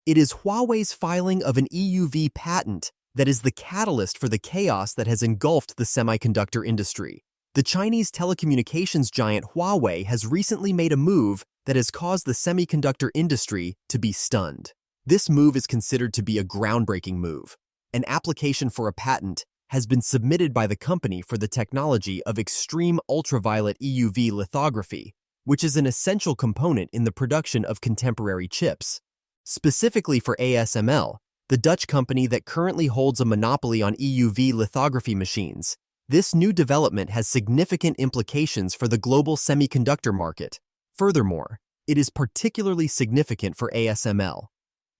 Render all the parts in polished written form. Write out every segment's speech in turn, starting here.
It is Huawei's filing of an EUV patent that is the catalyst for the chaos that has engulfed the semiconductor industry. The Chinese telecommunications giant Huawei has recently made a move that has caused the semiconductor industry to be stunned. This move is considered to be a groundbreaking move. An application for a patent has been submitted by the company for the technology of extreme ultraviolet EUV lithography, which is an essential component in the production of contemporary chips. Specifically for ASML, the Dutch company that currently holds a monopoly on EUV lithography machines, this new development has significant implications for the global semiconductor market. Furthermore, it is particularly significant for ASML.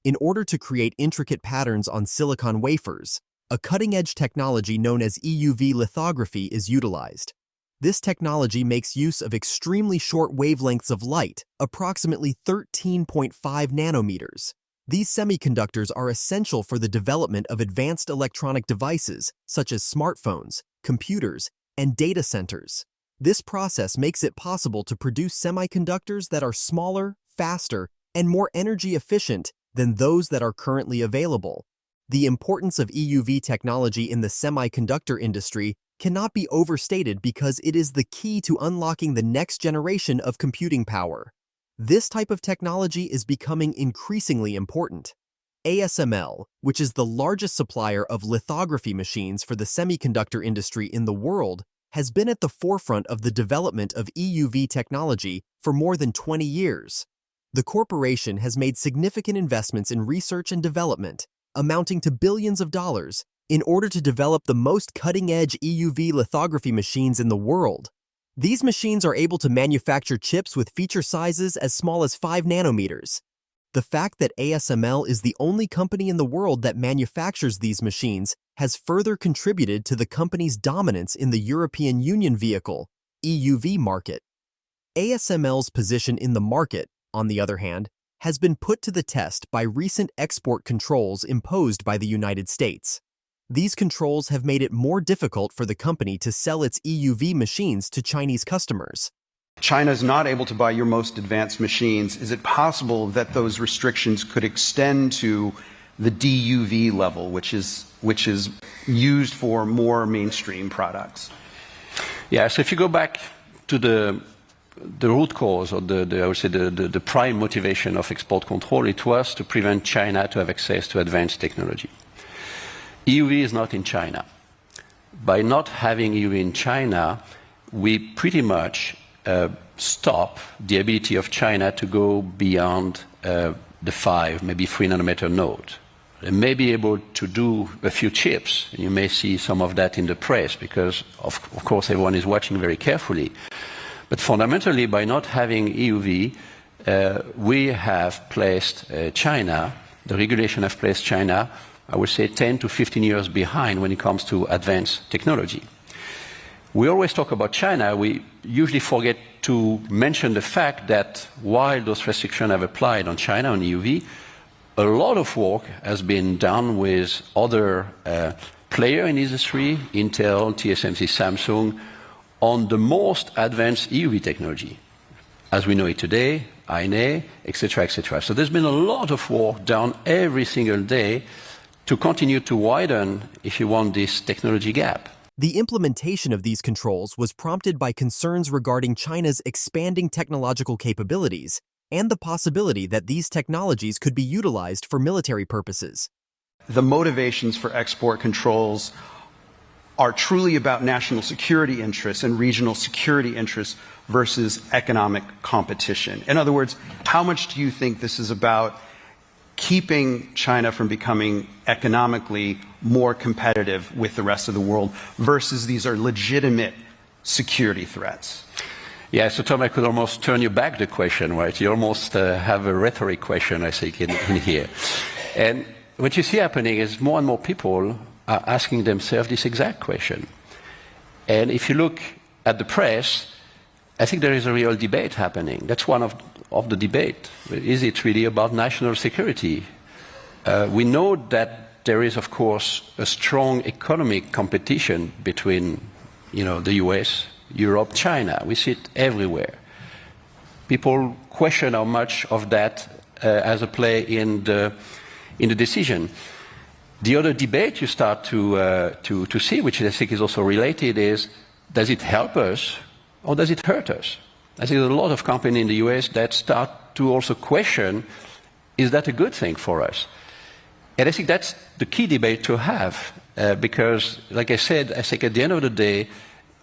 In order to create intricate patterns on silicon wafers, a cutting-edge technology known as EUV lithography is utilized. This technology makes use of extremely short wavelengths of light, approximately 13.5 nanometers. These semiconductors are essential for the development of advanced electronic devices such as smartphones, computers, and data centers. This process makes it possible to produce semiconductors that are smaller, faster, and more energy efficient than those that are currently available. The importance of EUV technology in the semiconductor industry cannot be overstated because it is the key to unlocking the next generation of computing power. This type of technology is becoming increasingly important. ASML, which is the largest supplier of lithography machines for the semiconductor industry in the world, has been at the forefront of the development of EUV technology for more than 20 years. The corporation has made significant investments in research and development, amounting to billions of dollars, in order to develop the most cutting-edge EUV lithography machines in the world. These machines are able to manufacture chips with feature sizes as small as 5 nanometers. The fact that ASML is the only company in the world that manufactures these machines has further contributed to the company's dominance in the European Union vehicle, EUV market. ASML's position in the market, on the other hand, has been put to the test by recent export controls imposed by the United States. These controls have made it more difficult for the company to sell its EUV machines to Chinese customers. China is not able to buy your most advanced machines. Is it possible that those restrictions could extend to the DUV level, which is used for more mainstream products? Yeah, so if you go back to the root cause, or I would say the prime motivation of export control, it was to prevent China to have access to advanced technology. EUV is not in China. By not having EUV in China, we pretty much stop the ability of China to go beyond the 5, maybe 3 nanometer node. They may be able to do a few chips, and you may see some of that in the press because, of course, everyone is watching very carefully. But fundamentally, by not having EUV, we have placed China, the regulation has placed China, I would say 10 to 15 years behind when it comes to advanced technology. We always talk about China, we usually forget to mention the fact that while those restrictions have applied on China, on EUV, a lot of work has been done with other players in the industry, Intel, TSMC, Samsung, on the most advanced EUV technology, as we know it today, INA, etc., etc. So there's been a lot of work done every single day to continue to widen, if you want, this technology gap. The implementation of these controls was prompted by concerns regarding China's expanding technological capabilities and the possibility that these technologies could be utilized for military purposes. The motivations for export controls are truly about national security interests and regional security interests versus economic competition. In other words, how much do you think this is about keeping China from becoming economically more competitive with the rest of the world versus these are legitimate security threats? Yeah, so Tom, I could almost turn you back the question, right? You almost have a rhetoric question, I think, in here. And what you see happening is more and more people are asking themselves this exact question. And if you look at the press, I think there is a real debate happening. That's one of the debate. Is it really about national security? We know that there is, of course, a strong economic competition between, the US, Europe, China. We see it everywhere. People question how much of that as a play in the decision. The other debate you start to see, which I think is also related, is does it help us or does it hurt us? I think there's a lot of companies in the US that start to also question, is that a good thing for us? And I think that's the key debate to have, because, like I said, I think at the end of the day,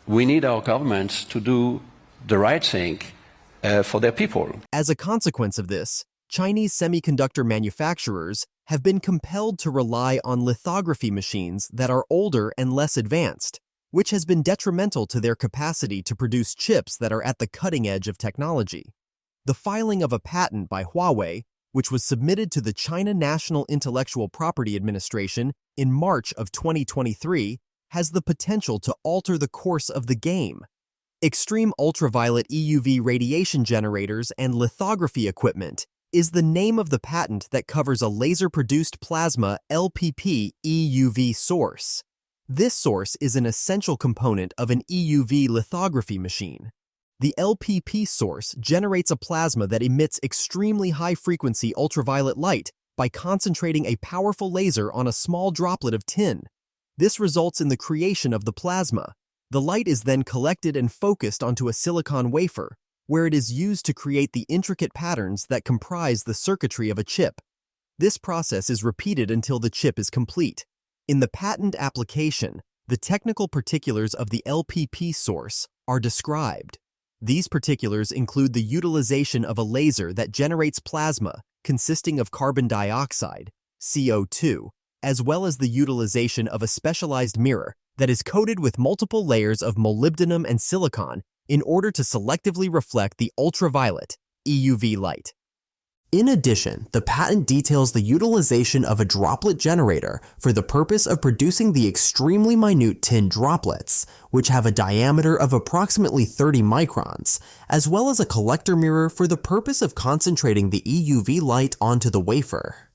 we need our governments to do the right thing for their people. As a consequence of this, Chinese semiconductor manufacturers have been compelled to rely on lithography machines that are older and less advanced, which has been detrimental to their capacity to produce chips that are at the cutting edge of technology. The filing of a patent by Huawei, which was submitted to the China National Intellectual Property Administration in March of 2023, has the potential to alter the course of the game. Extreme ultraviolet EUV radiation generators and lithography equipment is the name of the patent that covers a laser-produced plasma LPP EUV source. This source is an essential component of an EUV lithography machine. The LPP source generates a plasma that emits extremely high-frequency ultraviolet light by concentrating a powerful laser on a small droplet of tin. This results in the creation of the plasma. The light is then collected and focused onto a silicon wafer, where it is used to create the intricate patterns that comprise the circuitry of a chip. This process is repeated until the chip is complete. In the patent application, the technical particulars of the LPP source are described. These particulars include the utilization of a laser that generates plasma consisting of carbon dioxide, CO2, as well as the utilization of a specialized mirror that is coated with multiple layers of molybdenum and silicon in order to selectively reflect the ultraviolet EUV light. In addition, the patent details the utilization of a droplet generator for the purpose of producing the extremely minute tin droplets, which have a diameter of approximately 30 microns, as well as a collector mirror for the purpose of concentrating the EUV light onto the wafer.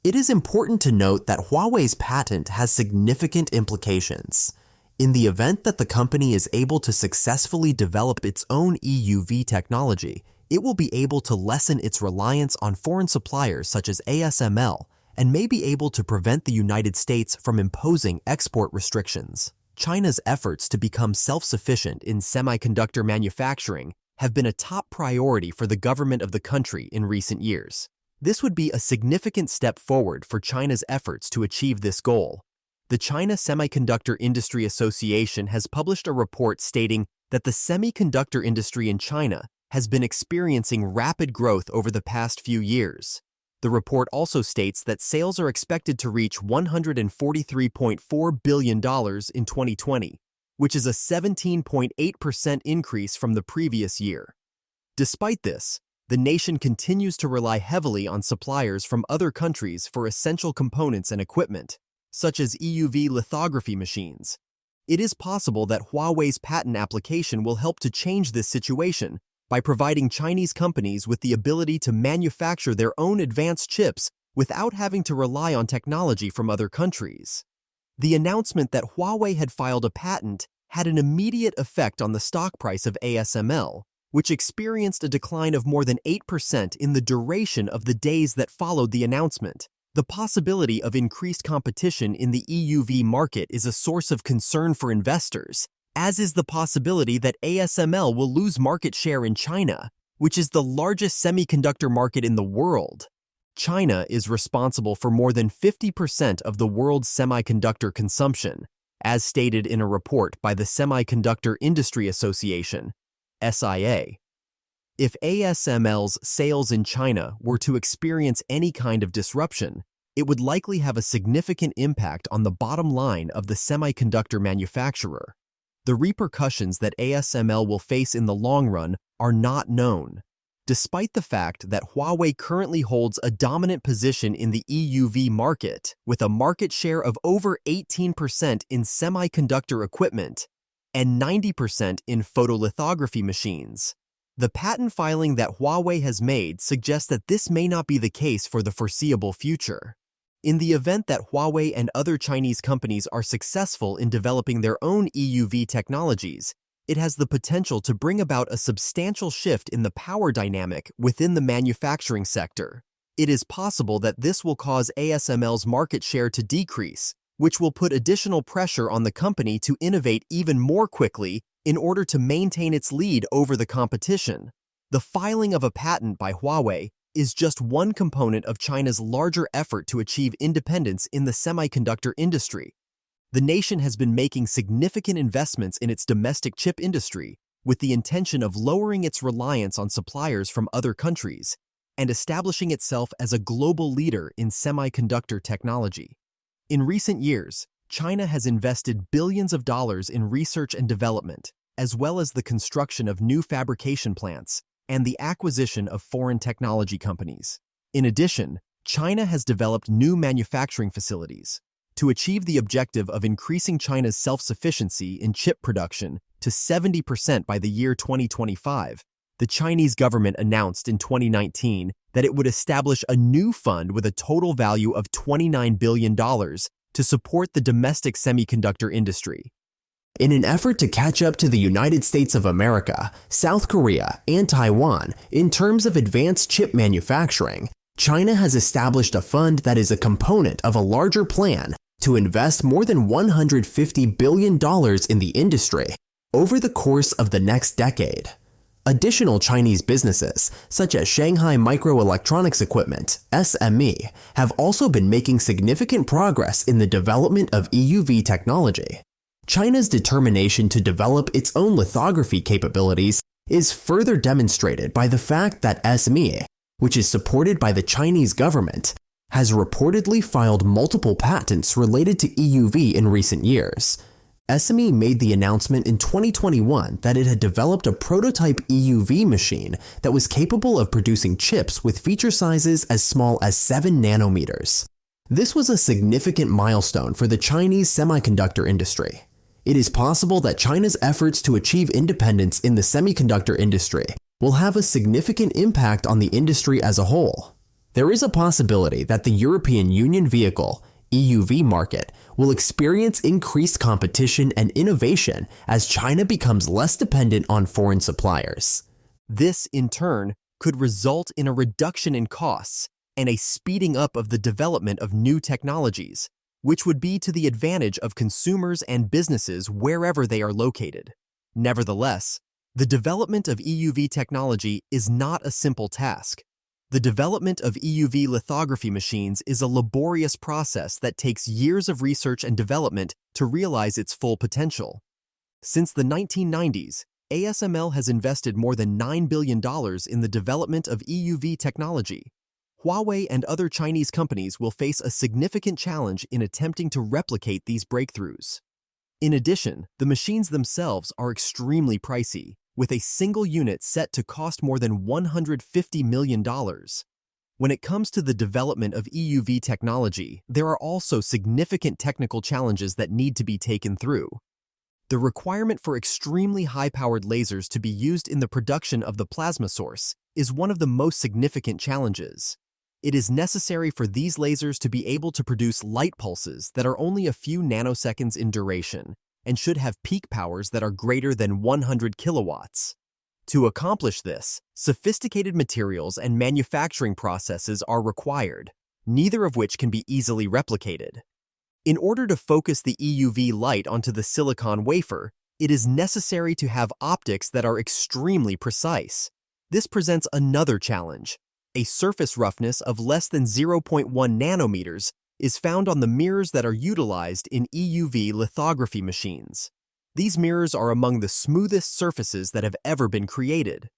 It is important to note that Huawei's patent has significant implications. In the event that the company is able to successfully develop its own EUV technology, it will be able to lessen its reliance on foreign suppliers such as ASML and may be able to prevent the United States from imposing export restrictions. China's efforts to become self-sufficient in semiconductor manufacturing have been a top priority for the government of the country in recent years. This would be a significant step forward for China's efforts to achieve this goal. The China Semiconductor Industry Association has published a report stating that the semiconductor industry in China has been experiencing rapid growth over the past few years. The report also states that sales are expected to reach $143.4 billion in 2020, which is a 17.8% increase from the previous year. Despite this, the nation continues to rely heavily on suppliers from other countries for essential components and equipment, such as EUV lithography machines. It is possible that Huawei's patent application will help to change this situation by providing Chinese companies with the ability to manufacture their own advanced chips without having to rely on technology from other countries. The announcement that Huawei had filed a patent had an immediate effect on the stock price of ASML, which experienced a decline of more than 8% in the duration of the days that followed the announcement. The possibility of increased competition in the EUV market is a source of concern for investors, as is the possibility that ASML will lose market share in China, which is the largest semiconductor market in the world. China is responsible for more than 50% of the world's semiconductor consumption, as stated in a report by the Semiconductor Industry Association, SIA. If ASML's sales in China were to experience any kind of disruption, it would likely have a significant impact on the bottom line of the semiconductor manufacturer. The repercussions that ASML will face in the long run are not known. Despite the fact that Huawei currently holds a dominant position in the EUV market, with a market share of over 18% in semiconductor equipment and 90% in photolithography machines, the patent filing that Huawei has made suggests that this may not be the case for the foreseeable future. In the event that Huawei and other Chinese companies are successful in developing their own EUV technologies, it has the potential to bring about a substantial shift in the power dynamic within the manufacturing sector. It is possible that this will cause ASML's market share to decrease, which will put additional pressure on the company to innovate even more quickly in order to maintain its lead over the competition. The filing of a patent by Huawei is just one component of China's larger effort to achieve independence in the semiconductor industry. The nation has been making significant investments in its domestic chip industry with the intention of lowering its reliance on suppliers from other countries and establishing itself as a global leader in semiconductor technology. In recent years, China has invested billions of dollars in research and development, as well as the construction of new fabrication plants and the acquisition of foreign technology companies. In addition, China has developed new manufacturing facilities. To achieve the objective of increasing China's self-sufficiency in chip production to 70% by the year 2025, the Chinese government announced in 2019 that it would establish a new fund with a total value of $29 billion to support the domestic semiconductor industry. In an effort to catch up to the United States of America, South Korea, and Taiwan in terms of advanced chip manufacturing, China has established a fund that is a component of a larger plan to invest more than $150 billion in the industry over the course of the next decade. Additional Chinese businesses, such as Shanghai Microelectronics Equipment, SME, have also been making significant progress in the development of EUV technology. China's determination to develop its own lithography capabilities is further demonstrated by the fact that SME, which is supported by the Chinese government, has reportedly filed multiple patents related to EUV in recent years. SME made the announcement in 2021 that it had developed a prototype EUV machine that was capable of producing chips with feature sizes as small as 7 nanometers. This was a significant milestone for the Chinese semiconductor industry. It is possible that China's efforts to achieve independence in the semiconductor industry will have a significant impact on the industry as a whole. There is a possibility that the European Union vehicle EUV market will experience increased competition and innovation as China becomes less dependent on foreign suppliers. This, in turn, could result in a reduction in costs and a speeding up of the development of new technologies, which would be to the advantage of consumers and businesses wherever they are located. Nevertheless, the development of EUV technology is not a simple task. The development of EUV lithography machines is a laborious process that takes years of research and development to realize its full potential. Since the 1990s, ASML has invested more than $9 billion in the development of EUV technology. Huawei and other Chinese companies will face a significant challenge in attempting to replicate these breakthroughs. In addition, the machines themselves are extremely pricey, with a single unit set to cost more than $150 million. When it comes to the development of EUV technology, there are also significant technical challenges that need to be taken through. The requirement for extremely high-powered lasers to be used in the production of the plasma source is one of the most significant challenges. It is necessary for these lasers to be able to produce light pulses that are only a few nanoseconds in duration and should have peak powers that are greater than 100 kilowatts. To accomplish this, sophisticated materials and manufacturing processes are required, neither of which can be easily replicated. In order to focus the EUV light onto the silicon wafer, it is necessary to have optics that are extremely precise. This presents another challenge. A surface roughness of less than 0.1 nanometers is found on the mirrors that are utilized in EUV lithography machines. These mirrors are among the smoothest surfaces that have ever been created.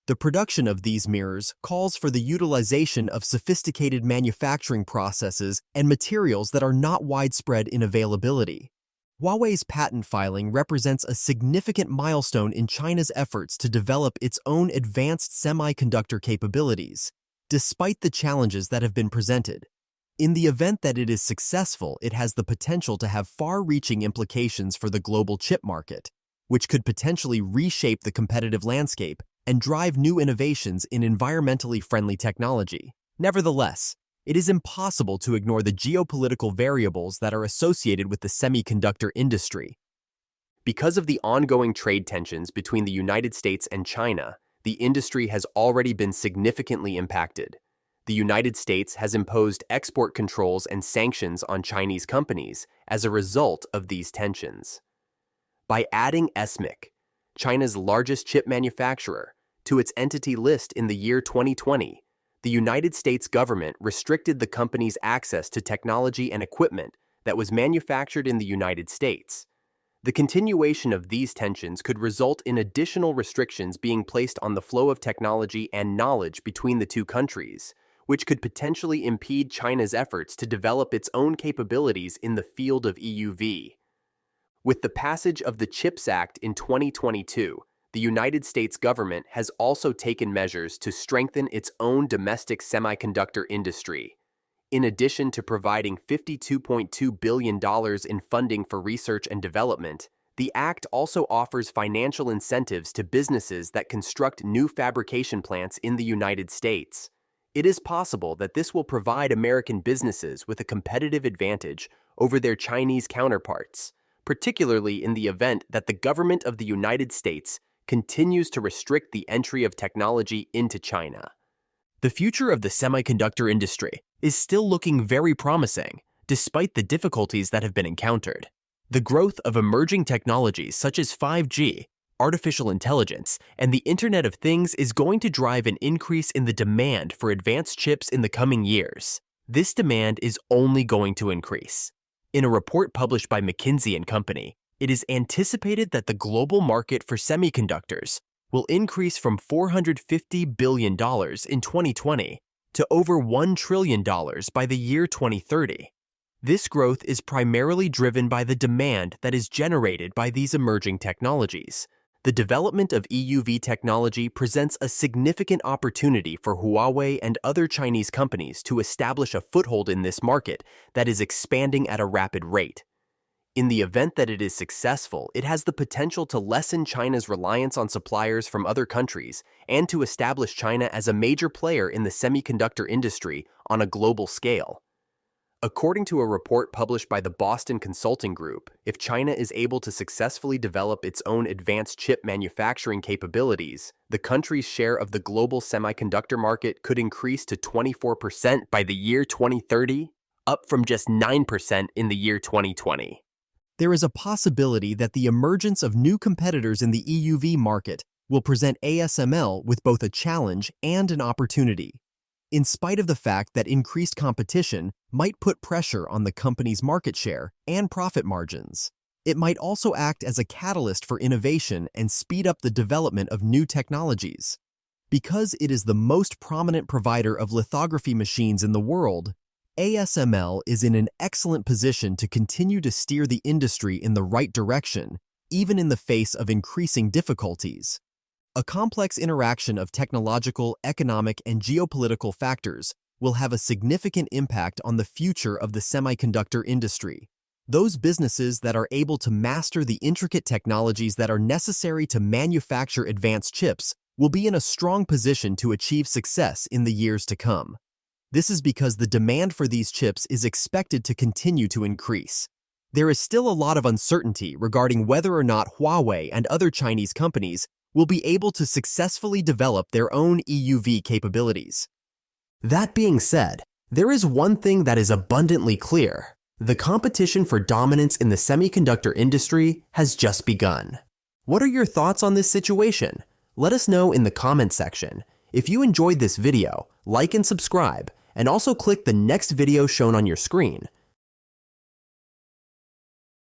The production of these mirrors calls for the utilization of sophisticated manufacturing processes and materials that are not widespread in availability. Huawei's patent filing represents a significant milestone in China's efforts to develop its own advanced semiconductor capabilities, despite the challenges that have been presented. In the event that it is successful, it has the potential to have far-reaching implications for the global chip market, which could potentially reshape the competitive landscape and drive new innovations in environmentally friendly technology. Nevertheless, it is impossible to ignore the geopolitical variables that are associated with the semiconductor industry. Because of the ongoing trade tensions between the United States and China, the industry has already been significantly impacted. The United States has imposed export controls and sanctions on Chinese companies as a result of these tensions. By adding SMIC, China's largest chip manufacturer, to its entity list in the year 2020, the United States government restricted the company's access to technology and equipment that was manufactured in the United States. The continuation of these tensions could result in additional restrictions being placed on the flow of technology and knowledge between the two countries, which could potentially impede China's efforts to develop its own capabilities in the field of EUV. With the passage of the CHIPS Act in 2022, the United States government has also taken measures to strengthen its own domestic semiconductor industry. In addition to providing $52.2 billion in funding for research and development, the Act also offers financial incentives to businesses that construct new fabrication plants in the United States. It is possible that this will provide American businesses with a competitive advantage over their Chinese counterparts, particularly in the event that the government of the United States continues to restrict the entry of technology into China. The future of the semiconductor industry is still looking very promising, despite the difficulties that have been encountered. The growth of emerging technologies such as 5G, artificial intelligence, and the Internet of Things is going to drive an increase in the demand for advanced chips in the coming years. This demand is only going to increase. In a report published by McKinsey & Company, it is anticipated that the global market for semiconductors will increase from $450 billion in 2020 to over $1 trillion by the year 2030. This growth is primarily driven by the demand that is generated by these emerging technologies. The development of EUV technology presents a significant opportunity for Huawei and other Chinese companies to establish a foothold in this market that is expanding at a rapid rate. In the event that it is successful, it has the potential to lessen China's reliance on suppliers from other countries and to establish China as a major player in the semiconductor industry on a global scale. According to a report published by the Boston Consulting Group, if China is able to successfully develop its own advanced chip manufacturing capabilities, the country's share of the global semiconductor market could increase to 24% by the year 2030, up from just 9% in the year 2020. There is a possibility that the emergence of new competitors in the EUV market will present ASML with both a challenge and an opportunity. In spite of the fact that increased competition might put pressure on the company's market share and profit margins, it might also act as a catalyst for innovation and speed up the development of new technologies. Because it is the most prominent provider of lithography machines in the world, ASML is in an excellent position to continue to steer the industry in the right direction, even in the face of increasing difficulties. A complex interaction of technological, economic, and geopolitical factors will have a significant impact on the future of the semiconductor industry. Those businesses that are able to master the intricate technologies that are necessary to manufacture advanced chips will be in a strong position to achieve success in the years to come. This is because the demand for these chips is expected to continue to increase. There is still a lot of uncertainty regarding whether or not Huawei and other Chinese companies will be able to successfully develop their own EUV capabilities. That being said, there is one thing that is abundantly clear. The competition for dominance in the semiconductor industry has just begun. What are your thoughts on this situation? Let us know in the comments section. If you enjoyed this video, like and subscribe, and also click the next video shown on your screen